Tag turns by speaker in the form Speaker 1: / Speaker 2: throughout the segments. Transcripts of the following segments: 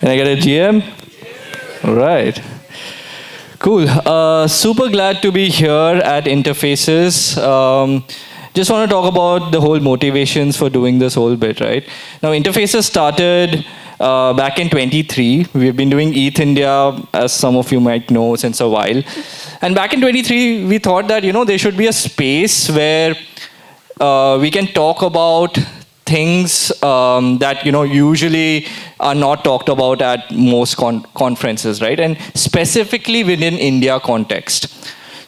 Speaker 1: Can I get a GM? All right. Cool. Super glad to be here at Interfaces. Just want to talk about the whole motivations for doing this whole bit, right? Now, Interfaces started back in 23. We've been doing ETH India, as some of you might know, since a while. And back in 23, we thought that, there should be a space where we can talk about things that usually are not talked about at most conferences, right? And specifically within India context.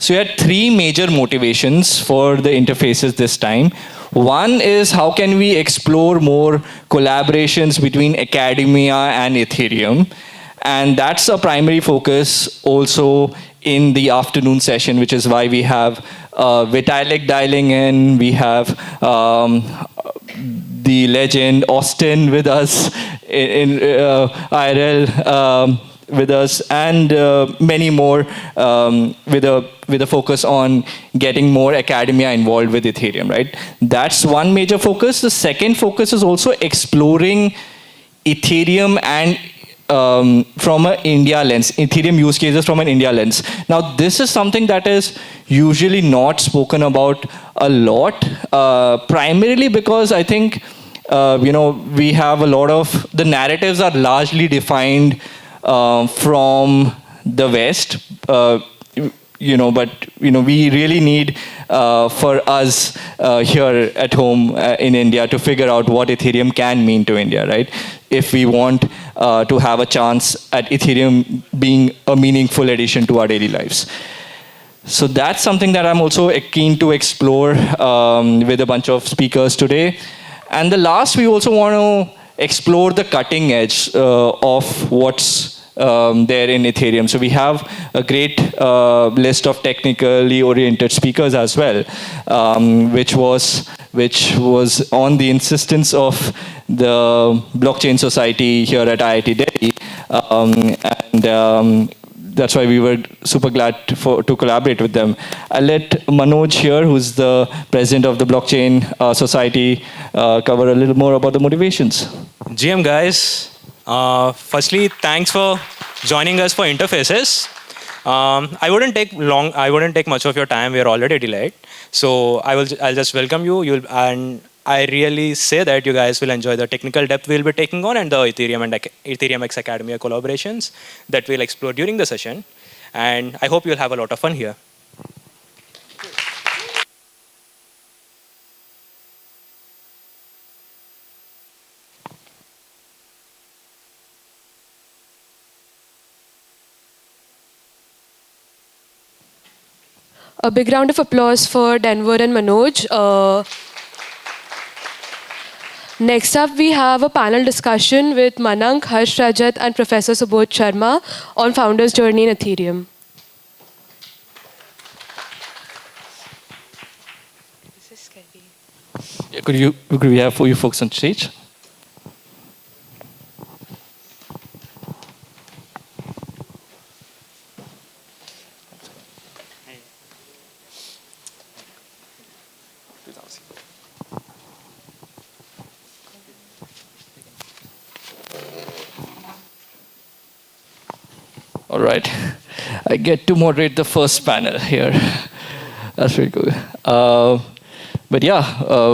Speaker 1: So we had three major motivations for the interfaces this time. One is how can we explore more collaborations between academia and Ethereum, and that's a primary focus also in the afternoon session, which is why we have Vitalik dialing in. We have the legend Austin with us in IRL with us, and many more with a focus on getting more academia involved with Ethereum, right? That's one major focus. The second focus is also exploring Ethereum and from an India lens, Ethereum use cases from an India lens. Now, this is something that is usually not spoken about a lot, primarily because I think, we have a lot of, the narratives are largely defined from the West, but we really need for us here at home in India to figure out what Ethereum can mean to India, right? If we want to have a chance at Ethereum being a meaningful addition to our daily lives. So that's something that I'm also keen to explore with a bunch of speakers today. And the last, we also want to explore the cutting edge of what's there in Ethereum. So we have a great list of technically oriented speakers as well, which was on the insistence of the Blockchain Society here at IIT Delhi, and that's why we were super glad to collaborate with them. I'll let Manoj here, who's the president of the Blockchain Society, cover a little more about the motivations.
Speaker 2: GM guys, firstly, thanks for joining us for Interfaces. I wouldn't take much of your time. We are already delayed, so I'll just welcome you. And I really say that you guys will enjoy the technical depth we'll be taking on and the Ethereum and Ethereum X Academia collaborations that we'll explore during the session. And I hope you'll have a lot of fun here.
Speaker 3: A big round of applause for Denver and Manoj. Next up, we have a panel discussion with Manank, Harsh Rajat, and Professor Subodh Sharma on Founder's Journey in Ethereum.
Speaker 1: Yeah, could we have you folks on stage? All right, I get to moderate the first panel here. That's pretty cool. But yeah,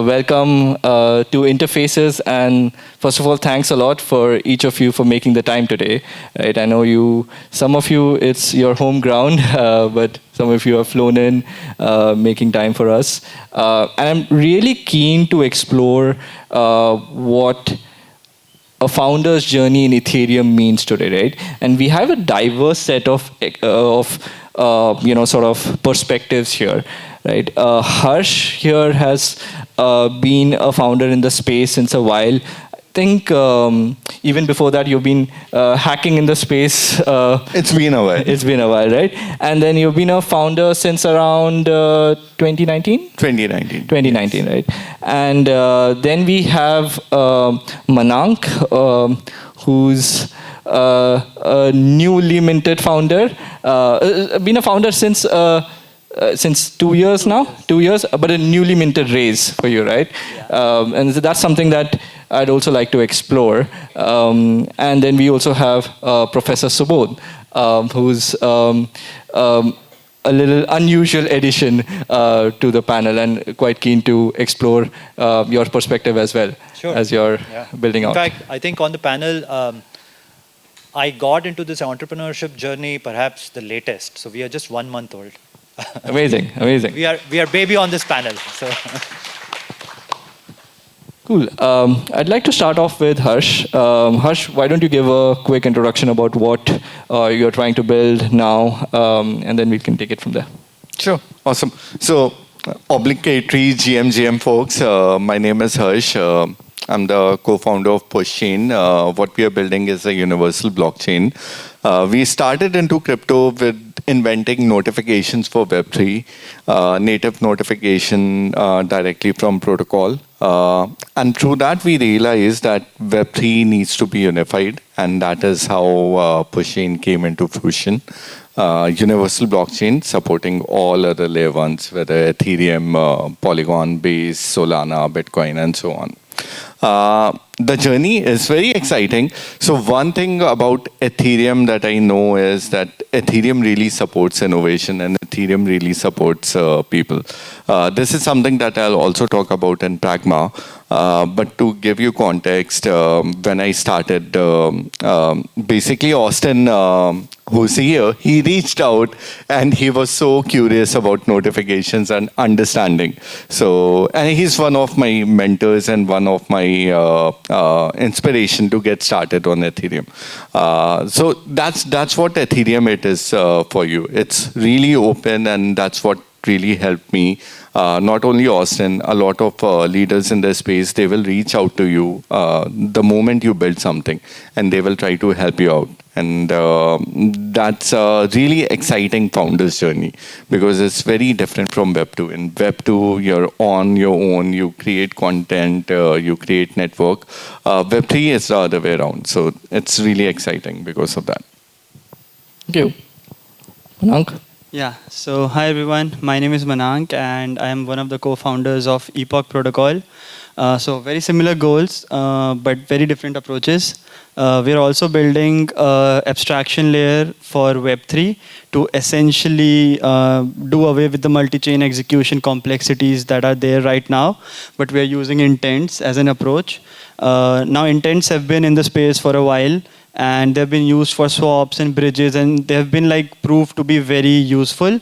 Speaker 1: welcome to Interfaces, and first of all, thanks a lot for each of you for making the time today. Right, I know some of you, it's your home ground, but some of you have flown in, making time for us. And I'm really keen to explore what a founder's journey in Ethereum means today, right? And we have a diverse set of sort of perspectives here, right? Harsh here has been a founder in the space since a while. I think even before that, you've been hacking in the space.
Speaker 4: It's been a while.
Speaker 1: It's been a while, right? And then you've been a founder since around 2019?
Speaker 4: 2019.
Speaker 1: 2019, yes. Right? And then we have Manank, who's a newly minted founder. Been a founder since 2 years now, 2 years, but a newly minted raise for you, right? Yeah. And so that's something that I'd also like to explore. And then we also have Professor Subodh, who's a little unusual addition to the panel, and quite keen to explore your perspective as well as you're building out.
Speaker 4: In fact, I think on the panel, I got into this entrepreneurship journey perhaps the latest. So we are just 1 month old.
Speaker 1: Amazing, amazing.
Speaker 4: We are baby on this panel. So.
Speaker 1: Cool. I'd like to start off with Harsh. Harsh, why don't you give a quick introduction about what you're trying to build now, and then we can take it from there.
Speaker 5: Sure. Awesome. So, obligatory GM folks, my name is Harsh. I'm the co-founder of Pushchain. What we are building is a universal blockchain. We started into crypto with inventing notifications for Web3, native notification directly from protocol. And through that, we realized that Web3 needs to be unified, and that is how Pushchain came into fruition. Universal blockchain supporting all other layer ones, whether Ethereum, Polygon, Base, Solana, Bitcoin, and so on. The journey is very exciting. So one thing about Ethereum that I know is that Ethereum really supports innovation, and Ethereum really supports people. This is something that I'll also talk about in Pragma. But to give you context, when I started, basically Austin, who's here, he reached out and he was so curious about notifications and understanding. So, and he's one of my mentors and one of my inspiration to get started on Ethereum. So that's what Ethereum it is for you. It's really open, and that's what really helped me. Not only Austin, a lot of leaders in this space, they will reach out to you the moment you build something, and they will try to help you out. And that's a really exciting founder's journey, because it's very different from Web 2. In Web 2, you're on your own, you create content, you create network. Web 3 is the other way around. So it's really exciting because of that.
Speaker 1: Thank you. Manank?
Speaker 6: Yeah, so hi everyone, my name is Manank and I am one of the co-founders of Epoch Protocol. So very similar goals, but very different approaches. We're also building an abstraction layer for Web3 to essentially do away with the multi-chain execution complexities that are there right now, but we're using intents as an approach. Now intents have been in the space for a while, and they've been used for swaps and bridges, and they have been like proved to be very useful.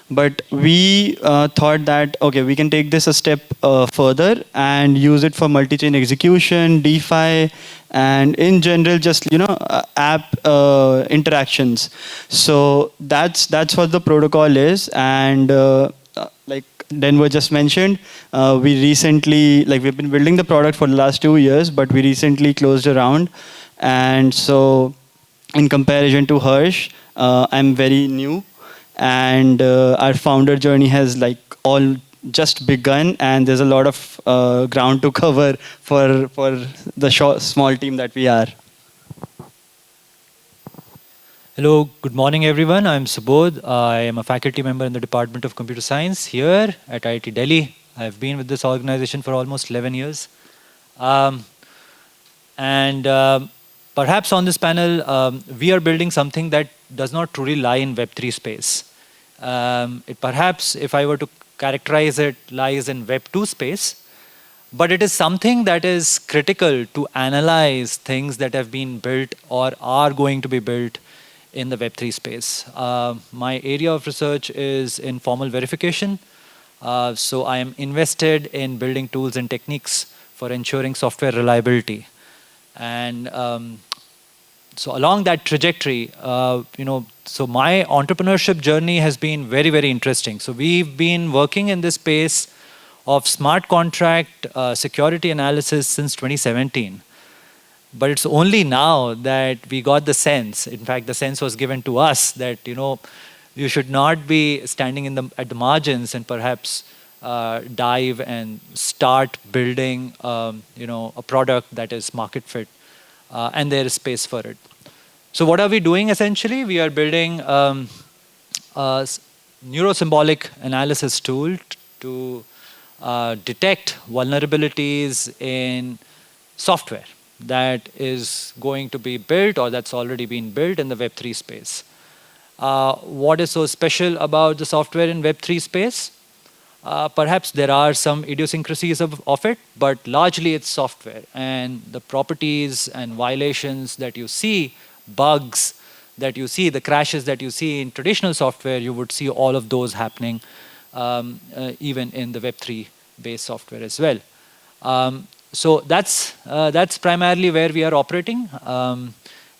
Speaker 6: But we thought that, okay, we can take this a step further and use it for multi-chain execution, DeFi, and in general, just app interactions. So that's what the protocol is. And like Denver just mentioned, we recently, we've been building the product for the last 2 years, but we recently closed a round. And so in comparison to Harsh, I'm very new, and our founder journey has all just begun, and there's a lot of ground to cover for the small team that we are.
Speaker 7: Hello, good morning everyone. I'm Subodh. I am a faculty member in the Department of Computer Science here at IIT Delhi. I've been with this organization for almost 11 years. Perhaps on this panel, we are building something that does not truly lie in Web3 space. It perhaps, if I were to characterize it, lies in Web2 space, but it is something that is critical to analyze things that have been built or are going to be built in the Web3 space. My area of research is in formal verification. So I am invested in building tools and techniques for ensuring software reliability. And so along that trajectory, so my entrepreneurship journey has been very, very interesting. So we've been working in this space of smart contract security analysis since 2017. But it's only now that we got the sense, in fact, the sense was given to us that, you should not be standing at the margins and perhaps dive and start building, a product that is market fit. And there is space for it. So what are we doing essentially? We are building a neurosymbolic analysis tool to detect vulnerabilities in software that is going to be built or that's already been built in the Web3 space. What is so special about the software in Web3 space? Perhaps there are some idiosyncrasies of it, but largely it's software. And the properties and violations that you see, bugs that you see, the crashes that you see in traditional software, you would see all of those happening even in the Web3 based software as well. So that's primarily where we are operating.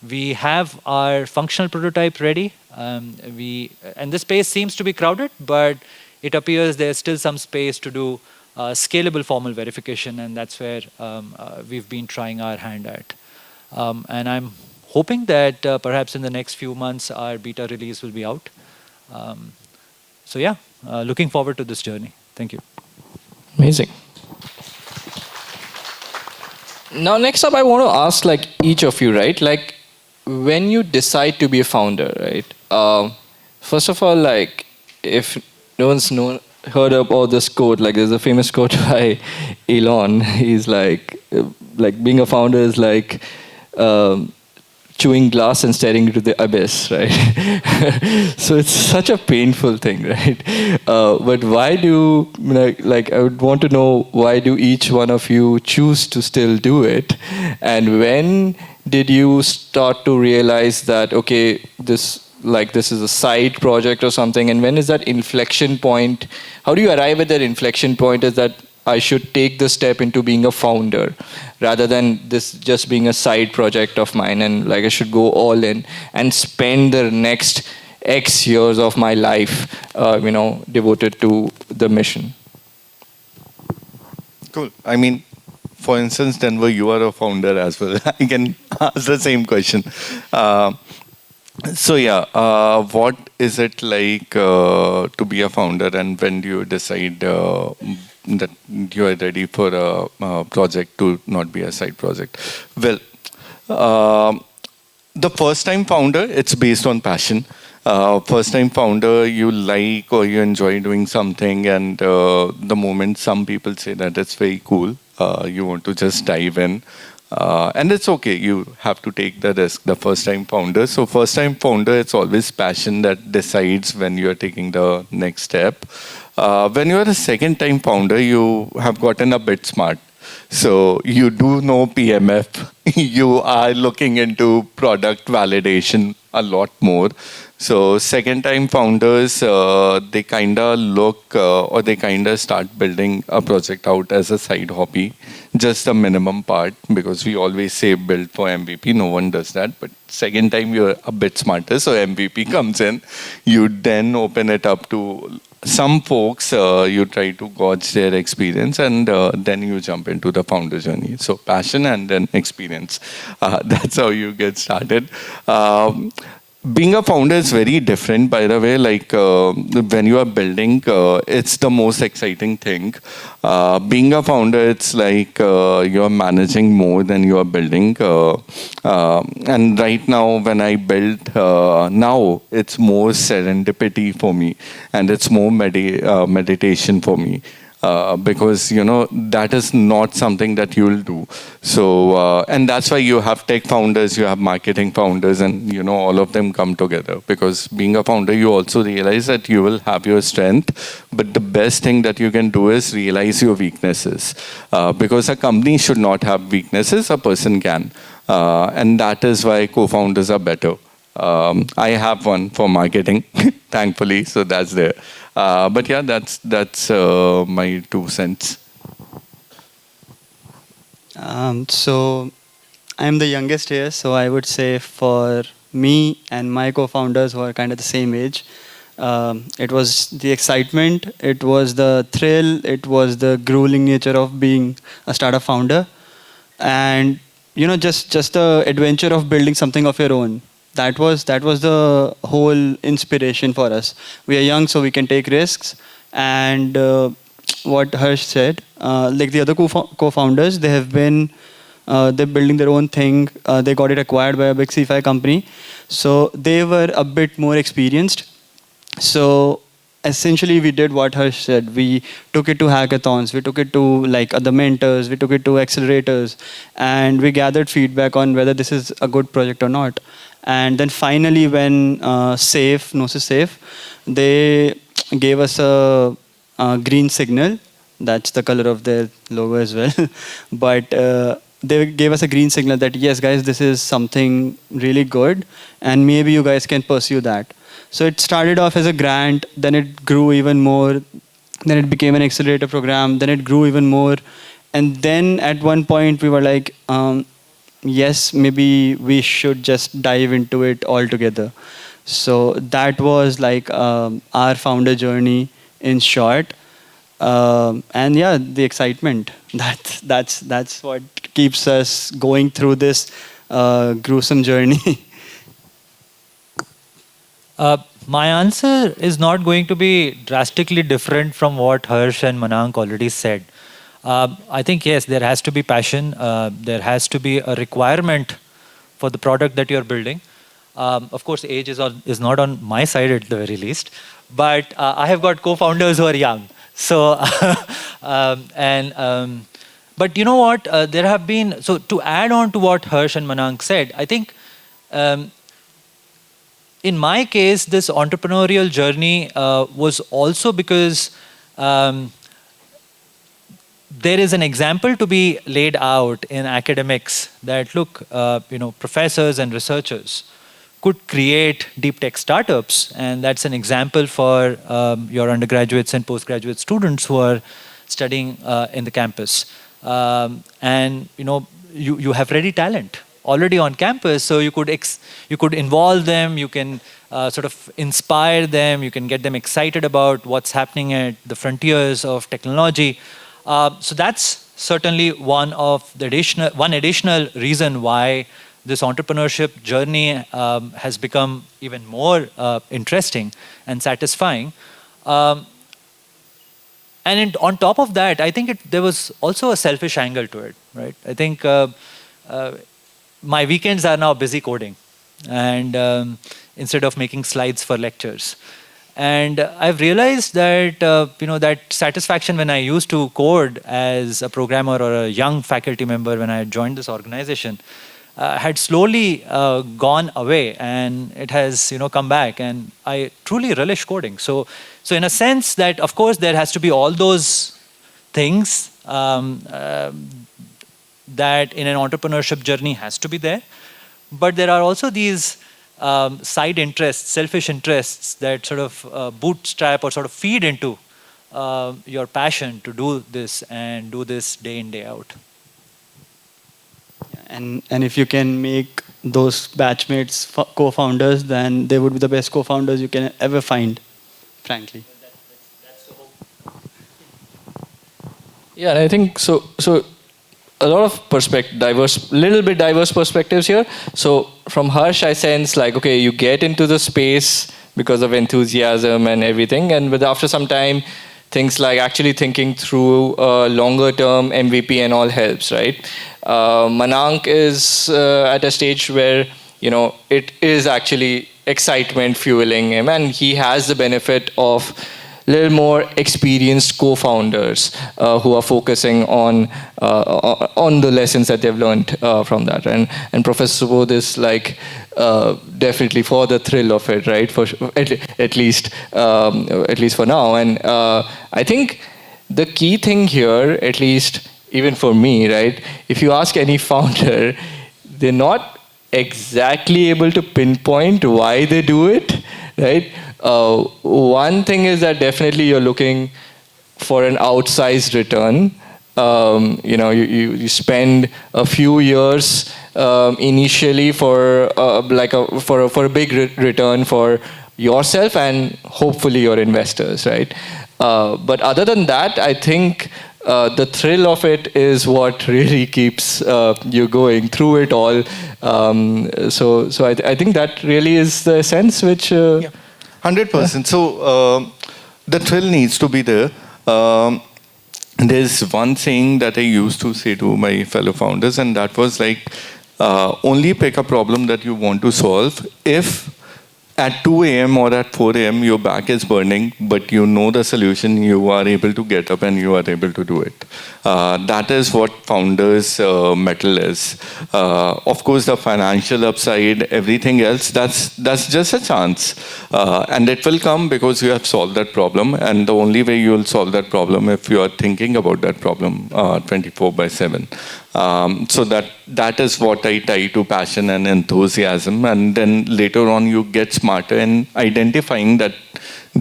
Speaker 7: We have our functional prototype ready. And the space seems to be crowded, but it appears there's still some space to do scalable formal verification, and that's where we've been trying our hand at. And I'm hoping that perhaps in the next few months our beta release will be out. So yeah, looking forward to this journey. Thank you.
Speaker 1: Amazing. Now, next up, I want to ask like each of you, right? Like, when you decide to be a founder, right? First of all, like, if no one's heard about this quote, like, there's a famous quote by Elon. He's like being a founder is like chewing glass and staring into the abyss, right? So it's such a painful thing, right? But why do, like, I would want to know, why do each one of you choose to still do it? And when did you start to realize that, okay, this is a side project or something? And when is that inflection point? How do you arrive at that inflection point? Is that I should take the step into being a founder rather than this just being a side project of mine, and like I should go all in and spend the next X years of my life, devoted to the mission?
Speaker 5: Cool. I mean, for instance, Denver, you are a founder as well. I can ask the same question. So yeah, what is it like to be a founder, and when do you decide that you are ready for a project to not be a side project? Well, the first time founder, it's based on passion. First time founder, you like or you enjoy doing something, and the moment some people say that it's very cool, you want to just dive in. And it's okay, you have to take the risk, the first time founder. So first time founder, it's always passion that decides when you're taking the next step. When you're a second time founder, you have gotten a bit smart. So you do know PMF, you are looking into product validation a lot more. So second time founders, they kind of look or they kind of start building a project out as a side hobby, just a minimum part, because we always say build for MVP. No one does that. But second time you're a bit smarter, so MVP comes in. You then open it up to some folks, you try to gauge their experience, and then you jump into the founder journey. So passion and then experience. That's how you get started. Being a founder is very different, by the way. Like when you are building, it's the most exciting thing. Being a founder, it's like you're managing more than you are building. And right now, when I build, now it's more serendipity for me, and it's more meditation for me. Because that is not something that you'll do. So and that's why you have tech founders, you have marketing founders, and all of them come together. Because being a founder, you also realize that you will have your strength, but the best thing that you can do is realize your weaknesses. Because a company should not have weaknesses, a person can, and that is why co-founders are better. I have one for marketing, thankfully, so that's there. But yeah, that's my 2 cents.
Speaker 6: So I'm the youngest here, so I would say for me and my co-founders who are kind of the same age, it was the excitement, it was the thrill, it was the grueling nature of being a startup founder, and just the adventure of building something of your own. That was the whole inspiration for us. We are young, so we can take risks. And what Harsh said, like the other co-founders, they have been they're building their own thing. They got it acquired by a big C5 company, so they were a bit more experienced. So essentially we did what Harsh said. We took it to hackathons, we took it to like other mentors, we took it to accelerators, and we gathered feedback on whether this is a good project or not. And then finally, when Safe, Gnosis Safe, they gave us a green signal. That's the color of their logo as well. But they gave us a green signal that yes, guys, this is something really good, and maybe you guys can pursue that. So it started off as a grant, then it grew even more, then it became an accelerator program, then it grew even more, and then at one point we were like, yes, maybe we should just dive into it altogether. So that was like our founder journey in short. And yeah, the excitement. That's what keeps us going through this gruesome journey.
Speaker 7: My answer is not going to be drastically different from what Harsh and Manank already said. I think, yes, there has to be passion. There has to be a requirement for the product that you're building. Of course, age is not on my side at the very least. But I have got co-founders who are young. So, but you know what? There have been, so to add on to what Harsh and Manank said, I think in my case, this entrepreneurial journey was also because there is an example to be laid out in academics that look, professors and researchers could create deep tech startups, and that's an example for your undergraduates and postgraduate students who are studying in the campus. And you have ready talent already on campus, so you could involve them, you can sort of inspire them, you can get them excited about what's happening at the frontiers of technology. So that's certainly one additional reason why this entrepreneurship journey has become even more interesting and satisfying. And on top of that, I think there was also a selfish angle to it, right? I think my weekends are now busy coding, and instead of making slides for lectures. And I've realized that that satisfaction when I used to code as a programmer or a young faculty member when I joined this organization had slowly gone away, and it has come back, and I truly relish coding. So in a sense that, of course, there has to be all those things that in an entrepreneurship journey has to be there, but there are also these side interests, selfish interests that sort of bootstrap or sort of feed into your passion to do this and do this day in, day out.
Speaker 6: And if you can make those batchmates co-founders, then they would be the best co-founders you can ever find, frankly.
Speaker 1: Yeah, and I think so. A lot of little bit diverse perspectives here. So from Harsh, I sense like, okay, you get into the space because of enthusiasm and everything, but after some time, things like actually thinking through longer term MVP and all helps, right? Manank is at a stage where it is actually excitement fueling him, and he has the benefit of little more experienced co-founders who are focusing on the lessons that they've learned from that. And Professor Subodh is like definitely for the thrill of it, right? For at least for now. And I think the key thing here, at least even for me, right? If you ask any founder, they're not exactly able to pinpoint why they do it, right? One thing is that definitely you're looking for an outsized return. You spend a few years initially for a big return for yourself and hopefully your investors, right? But other than that, I think the thrill of it is what really keeps you going through it all. So I think that really is the sense which.
Speaker 5: 100%. So the thrill needs to be there. There's one thing that I used to say to my fellow founders, and that was like, only pick a problem that you want to solve if at 2 a.m. or at 4 a.m. your back is burning, but you know the solution, you are able to get up and you are able to do it. That is what founders' metal is. Of course, the financial upside, everything else, that's just a chance. And it will come because you have solved that problem. And the only way you will solve that problem if you are thinking about that problem 24/7. So that is what I tie to passion and enthusiasm. And then later on, you get smarter in identifying that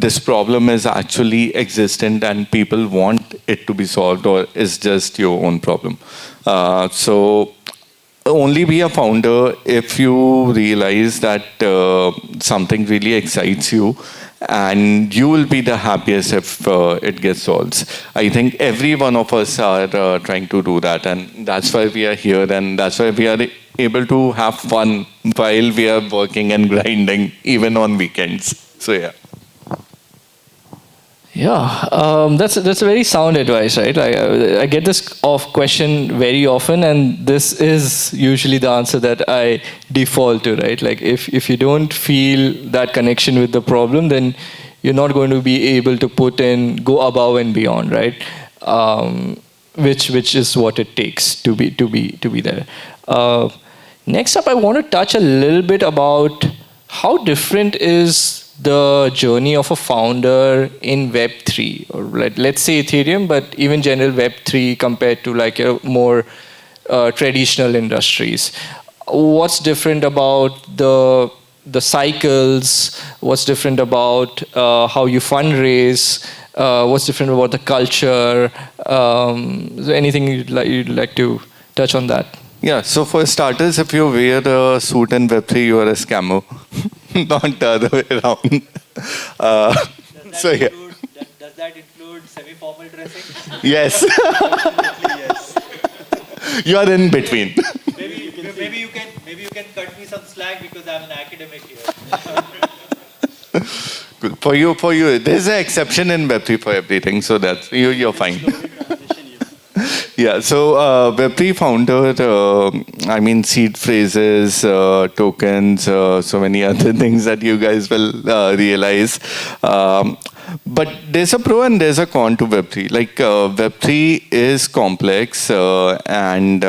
Speaker 5: this problem is actually existent and people want it to be solved, or is just your own problem. So only be a founder if you realize that something really excites you, and you will be the happiest if it gets solved. I think every one of us are trying to do that, and that's why we are here, and that's why we are able to have fun while we are working and grinding, even on weekends. So yeah.
Speaker 1: Yeah, that's a very sound advice, right? I get this question very often, and this is usually the answer that I default to, right? Like if you don't feel that connection with the problem, then you're not going to be able to go above and beyond, right? Which is what it takes to be there. Next up, I want to touch a little bit about how different is the journey of a founder in Web3, or let's say Ethereum, but even general Web3 compared to like more traditional industries. What's different about the cycles? What's different about how you fundraise? What's different about the culture? Is there anything you'd like to touch on that?
Speaker 5: Yeah, so for starters, if you wear a suit in Web3, you are a scammer, not the other way around.
Speaker 4: Does that include semi-formal dressing?
Speaker 5: Yes.
Speaker 4: Yes.
Speaker 5: You are in between.
Speaker 4: Maybe you can cut me some slack because I'm an academic here.
Speaker 5: Good. For you, there's an exception in Web3 for everything, so that's you're fine. Yeah, so Web3 founder, I mean seed phrases, tokens, so many other things that you guys will realize. But there's a pro and there's a con to Web3. Like Web3 is complex and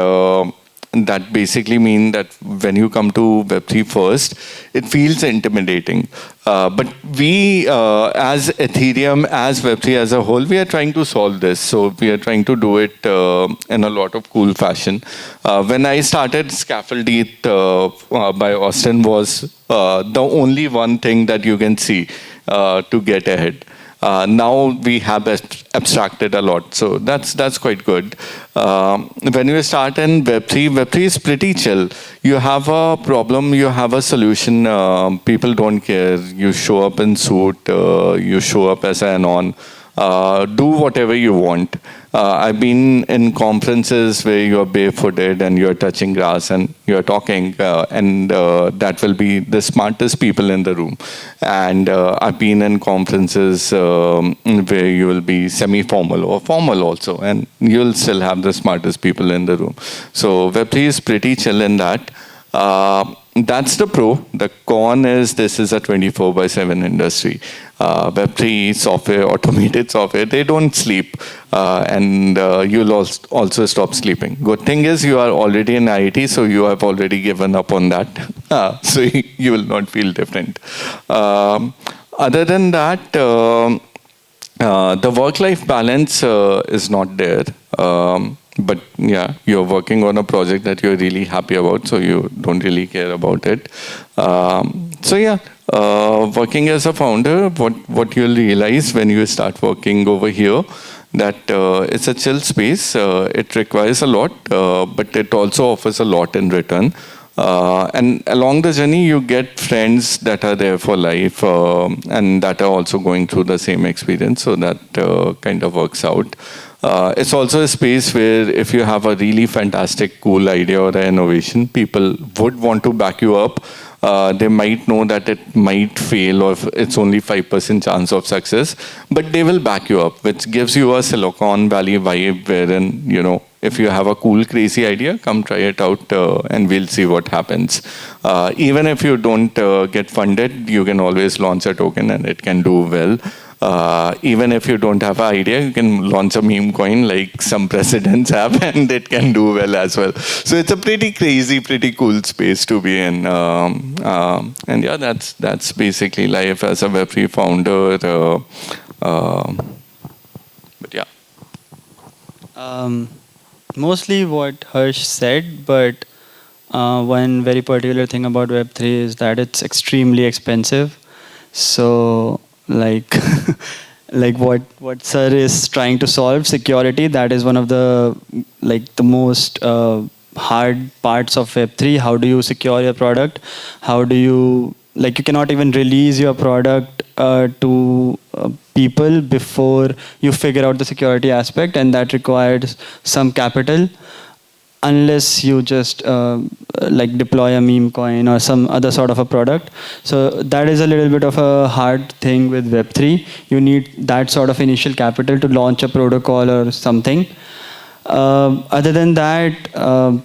Speaker 5: that basically means that when you come to Web3 first, it feels intimidating. But we, as Ethereum, as Web3 as a whole, we are trying to solve this. So we are trying to do it in a lot of cool fashion. When I started, Scaffold ETH by Austin was the only one thing that you can see to get ahead. Now we have abstracted a lot, so that's quite good. When you start in Web3 is pretty chill. You have a problem, you have a solution. People don't care. You show up in suit, you show up as an anon. Do whatever you want. I've been in conferences where you're barefooted and you're touching grass and you're talking, and that will be the smartest people in the room. And I've been in conferences where you will be semi-formal or formal also, and you'll still have the smartest people in the room. So Web3 is pretty chill in that. That's the pro. The con is this is a 24/7 industry. Web3 software, automated software, they don't sleep, and you'll also stop sleeping. Good thing is you are already in IT, so you have already given up on that. So you will not feel different. Other than that, the work-life balance is not there. But yeah, you're working on a project that you're really happy about, so you don't really care about it. So yeah, working as a founder, what you'll realize when you start working over here, that it's a chill space. It requires a lot, but it also offers a lot in return. And along the journey, you get friends that are there for life and that are also going through the same experience, so that kind of works out. It's also a space where if you have a really fantastic, cool idea or an innovation, people would want to back you up. They might know that it might fail or it's only 5% chance of success, but they will back you up, which gives you a Silicon Valley vibe wherein, if you have a cool, crazy idea, come try it out and we'll see what happens. Even if you don't get funded, you can always launch a token and it can do well. Even if you don't have an idea, you can launch a meme coin like some presidents have and it can do well as well. So it's a pretty crazy, pretty cool space to be in. And yeah, that's basically life as a Web3 founder. But yeah.
Speaker 6: Mostly what Harsh said, but one very particular thing about Web3 is that it's extremely expensive. So, like, like what Sir is trying to solve, security, that is one of the most hard parts of Web3. How do you secure your product? How do you you cannot even release your product to people before you figure out the security aspect, and that requires some capital. Unless you just deploy a meme coin or some other sort of a product. So that is a little bit of a hard thing with Web3. You need that sort of initial capital to launch a protocol or something. Other than that,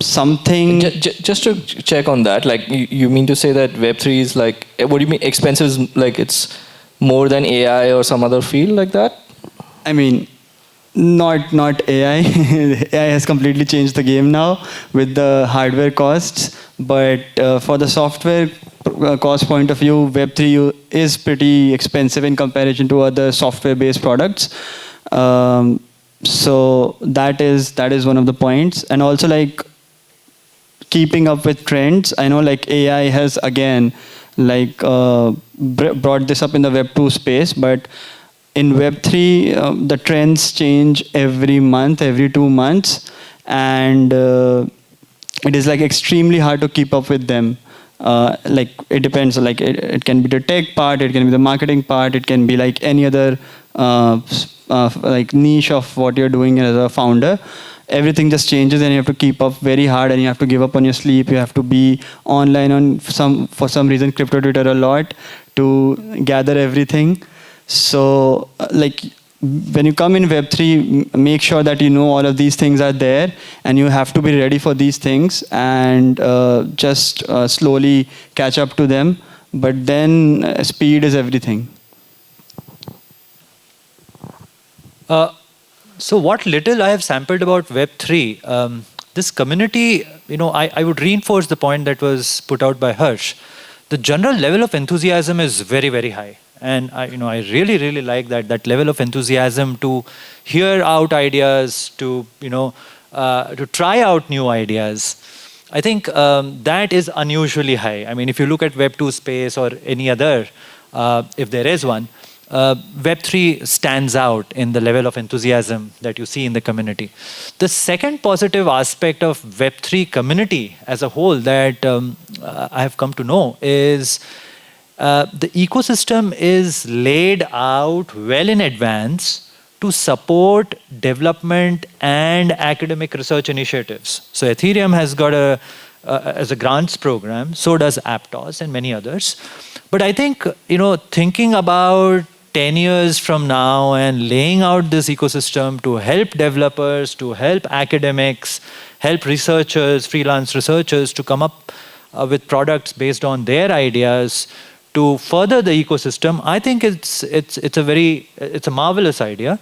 Speaker 6: something...
Speaker 1: Just to check on that, you mean to say that Web3 is what do you mean expensive is it's more than AI or some other field like that?
Speaker 6: I mean, not AI. AI has completely changed the game now with the hardware costs. But for the software cost point of view, Web3 is pretty expensive in comparison to other software-based products. So that is one of the points. And also keeping up with trends. I know AI has again brought this up in the Web2 space, but in Web3, the trends change every month, every 2 months, and it is extremely hard to keep up with them. It depends. It can be the tech part, it can be the marketing part, it can be any other niche of what you're doing as a founder. Everything just changes, and you have to keep up very hard, and you have to give up on your sleep. You have to be online for some reason, crypto Twitter a lot to gather everything. So, when you come in Web3, make sure that you know all of these things are there, and you have to be ready for these things, and just slowly catch up to them. But then speed is everything.
Speaker 7: So what little I have sampled about Web3, this community, I would reinforce the point that was put out by Harsh. The general level of enthusiasm is very, very high. And I really, really like that level of enthusiasm to hear out ideas, to try out new ideas. I think that is unusually high. I mean, if you look at Web2 space or any other, if there is one, Web3 stands out in the level of enthusiasm that you see in the community. The second positive aspect of Web3 community as a whole that I have come to know is the ecosystem is laid out well in advance to support development and academic research initiatives. So Ethereum has got as a grants program, so does Aptos and many others. But I think, thinking about 10 years from now and laying out this ecosystem to help developers, to help academics, help researchers, freelance researchers to come up with products based on their ideas to further the ecosystem, I think it's a marvelous idea.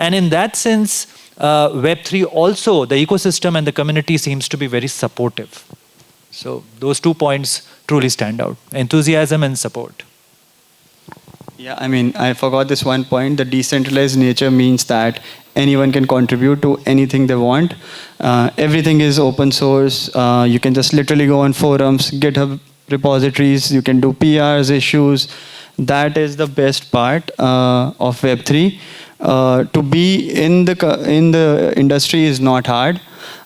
Speaker 7: And in that sense, Web3 also, the ecosystem and the community seems to be very supportive. So those 2 points truly stand out, enthusiasm and support.
Speaker 6: Yeah, I mean, I forgot this one point. The decentralized nature means that anyone can contribute to anything they want. Everything is open source. You can just literally go on forums, GitHub repositories, you can do PRs, issues. That is the best part of Web3. To be in the industry is not hard,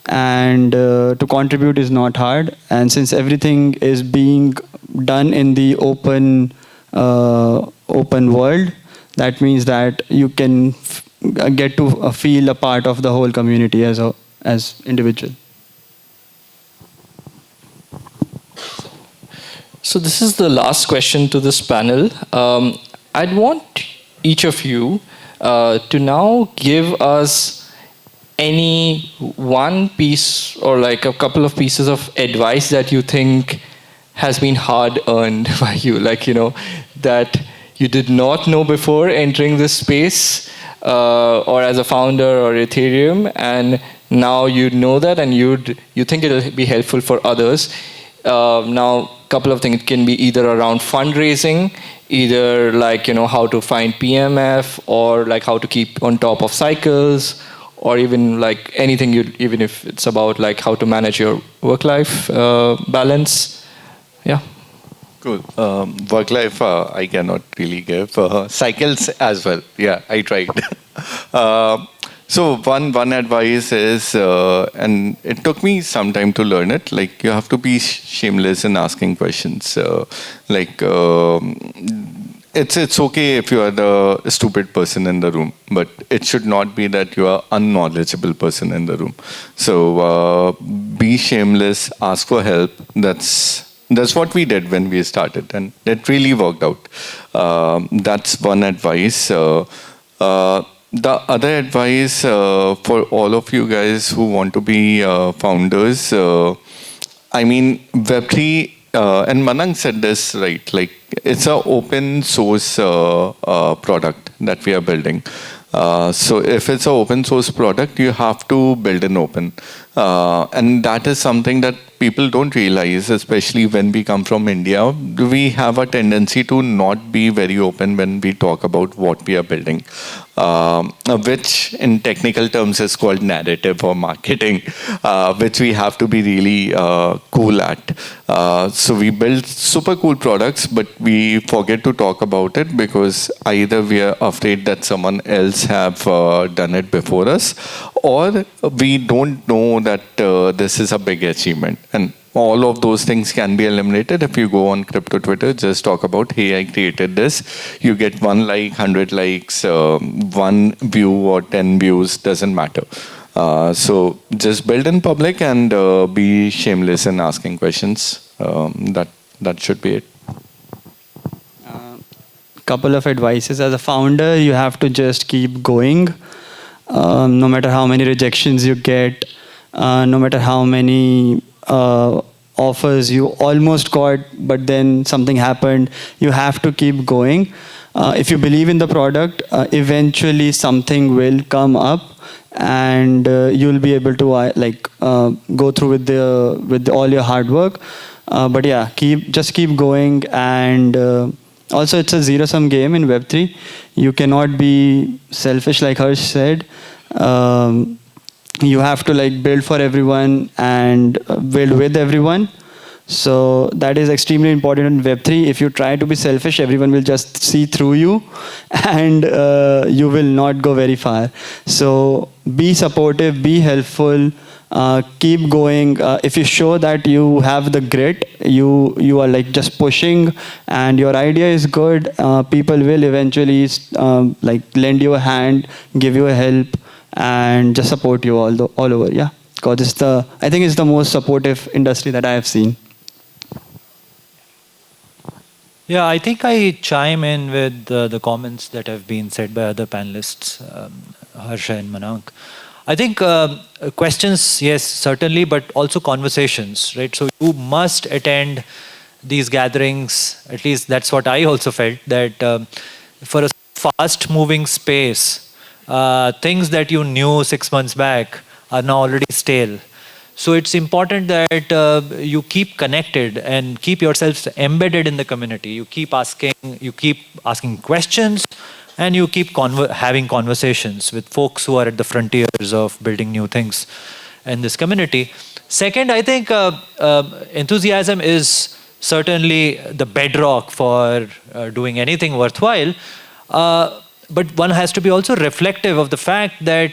Speaker 6: and to contribute is not hard. And since everything is being done in the open world, that means that you can get to feel a part of the whole community as individual.
Speaker 1: So this is the last question to this panel. I'd want each of you to now give us any one piece or like a couple of pieces of advice that you think has been hard earned by you, like, you know, that you did not know before entering this space or as a founder or Ethereum, and now you know that and you think it'll be helpful for others. Now, couple of things. It can be either around fundraising, either like, you know, how to find PMF, or like how to keep on top of cycles, or even like anything, even if it's about like how to manage your work-life balance. Yeah.
Speaker 5: Cool. Work-life, I cannot really give. Cycles as well. Yeah, I tried. So one advice is, and it took me some time to learn it, like you have to be shameless in asking questions. It's okay if you are the stupid person in the room, but it should not be that you are unknowledgeable person in the room. So be shameless, ask for help. That's what we did when we started, and it really worked out. That's one advice. The other advice for all of you guys who want to be founders, I mean, Web3, and Manank said this, right? Like, it's an open source product that we are building. So if it's an open source product, you have to build in open. And that is something that people don't realize, especially when we come from India. We have a tendency to not be very open when we talk about what we are building, which in technical terms is called narrative or marketing, which we have to be really cool at. So we build super cool products, but we forget to talk about it because either we are afraid that someone else have done it before us, or we don't know that this is a big achievement. And all of those things can be eliminated if you go on crypto Twitter. Just talk about, hey, I created this. You get 1 like, 100 likes, 1 view or 10 views, doesn't matter. So just build in public and be shameless in asking questions. That should be it.
Speaker 6: Couple of advices. As a founder, you have to just keep going. No matter how many rejections you get, no matter how many offers you almost got, but then something happened, you have to keep going. If you believe in the product, eventually something will come up, and you'll be able to go through with all your hard work. But yeah, just keep going. And also, it's a zero-sum game in Web3. You cannot be selfish, like Harsh said. You have to build for everyone and build with everyone. So that is extremely important in Web3. If you try to be selfish, everyone will just see through you, and you will not go very far. So be supportive, be helpful, keep going. If you show that you have the grit, you are just pushing, and your idea is good, people will eventually lend you a hand, give you a help, and just support you all over. Yeah, because I think it's the most supportive industry that I have seen.
Speaker 7: Yeah, I think I chime in with the comments that have been said by other panelists, Harsha and Manank. I think questions, yes, certainly, but also conversations, right? So you must attend these gatherings. At least that's what I also felt, that for a fast-moving space, things that you knew 6 months back are now already stale. So it's important that you keep connected and keep yourselves embedded in the community. You keep asking questions, and you keep having conversations with folks who are at the frontiers of building new things in this community. Second, I think enthusiasm is certainly the bedrock for doing anything worthwhile. But one has to be also reflective of the fact that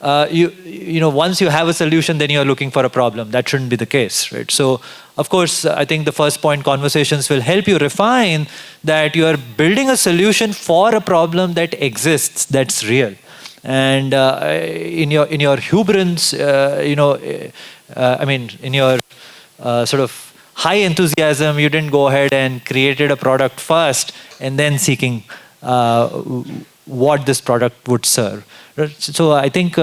Speaker 7: once you have a solution, then you're looking for a problem. That shouldn't be the case, right? So, of course, I think the first point, conversations, will help you refine that you are building a solution for a problem that exists, that's real. And in your hubris, in your sort of high enthusiasm, you didn't go ahead and created a product first and then seeking what this product would serve. So I think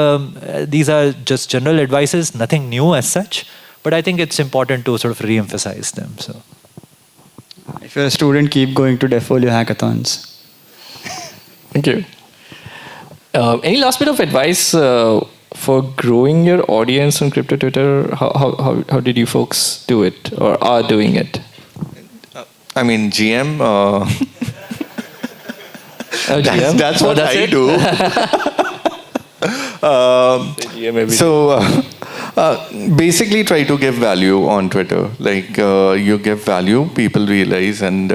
Speaker 7: these are just general advices, nothing new as such, but I think it's important to sort of re-emphasize them. So,
Speaker 6: If you're a student, keep going to Devfolio hackathons.
Speaker 1: Thank you. Any last bit of advice for growing your audience on crypto Twitter? How did you folks do it or are doing it?
Speaker 5: I mean, GM.
Speaker 1: GM?
Speaker 5: That's what
Speaker 1: That's
Speaker 5: I
Speaker 1: it?
Speaker 5: do. Basically try to give value on Twitter. Like you give value, people realize, and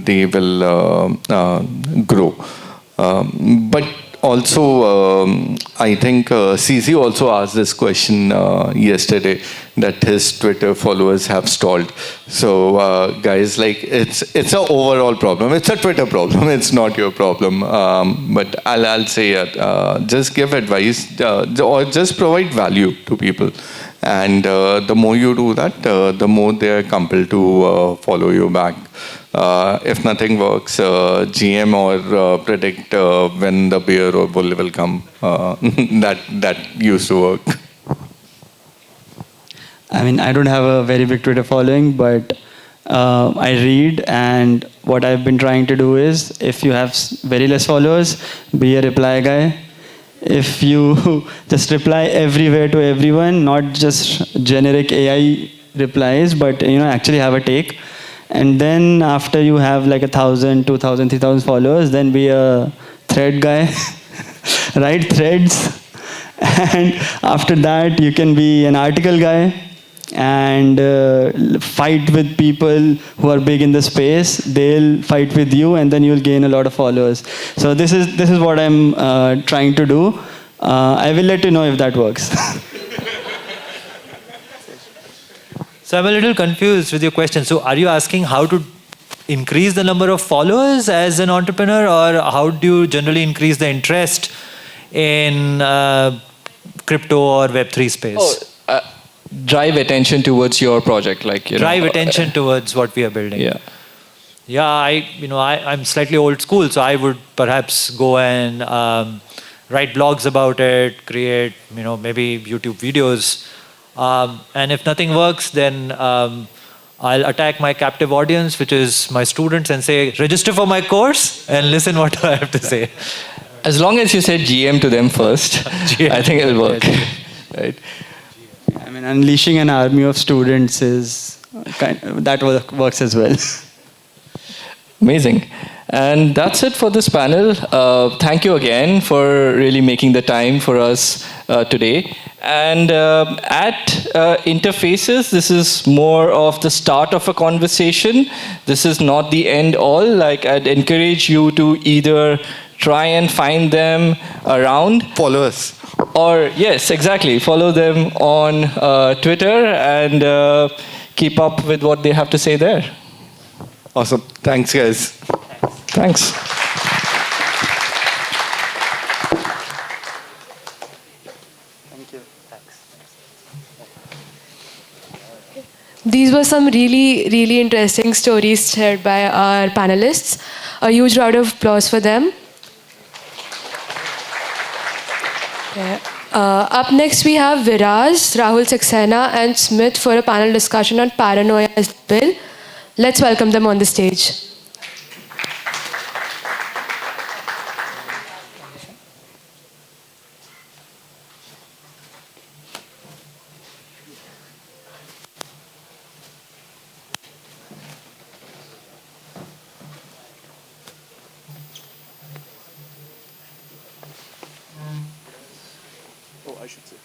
Speaker 5: they will grow. But also, I think CZ also asked this question yesterday that his Twitter followers have stalled. So, guys, like it's an overall problem. It's a Twitter problem. It's not your problem. But I'll say it. Just give advice or just provide value to people. And the more you do that, the more they're compelled to follow you back. If nothing works, GM or predict when the bear or bull will come. That used to work.
Speaker 6: I mean, I don't have a very big Twitter following, but I read, and what I've been trying to do is, if you have very less followers, be a reply guy. If you just reply everywhere to everyone, not just generic AI replies, but actually have a take. And then after you have like 1,000, 2,000, 3,000 followers, then be a thread guy, write threads. And after that, you can be an article guy and fight with people who are big in the space. They'll fight with you, and then you'll gain a lot of followers. So this is what I'm trying to do. I will let you know if that works.
Speaker 7: So I'm a little confused with your question. So are you asking how to increase the number of followers as an entrepreneur, or how do you generally increase the interest in crypto or Web3 space?
Speaker 1: Drive attention towards your project,
Speaker 7: drive attention towards what we are building. Yeah. I'm slightly old school, so I would perhaps go and write blogs about it, create maybe YouTube videos. And if nothing works, then I'll attack my captive audience, which is my students, and say, register for my course and listen what I have to say.
Speaker 1: As long as you said GM to them first, I think it'll work. Right.
Speaker 6: I mean, unleashing an army of students is that works as well.
Speaker 1: Amazing. And that's it for this panel. Thank you again for really making the time for us today. And at Interfaces, this is more of the start of a conversation. This is not the end all. Like, I'd encourage you to either try and find them around.
Speaker 5: Follow us.
Speaker 1: Or, yes, exactly. Follow them on Twitter and keep up with what they have to say there.
Speaker 5: Awesome. Thanks, guys.
Speaker 1: Thanks.
Speaker 6: Thank you.
Speaker 3: These were some really, really interesting stories shared by our panelists. A huge round of applause for them. Okay. Up next, we have Viraz, Rahul Saxena, and Smith for a panel discussion on paranoia as well. Let's welcome them on the stage.
Speaker 5: Oh, I should say.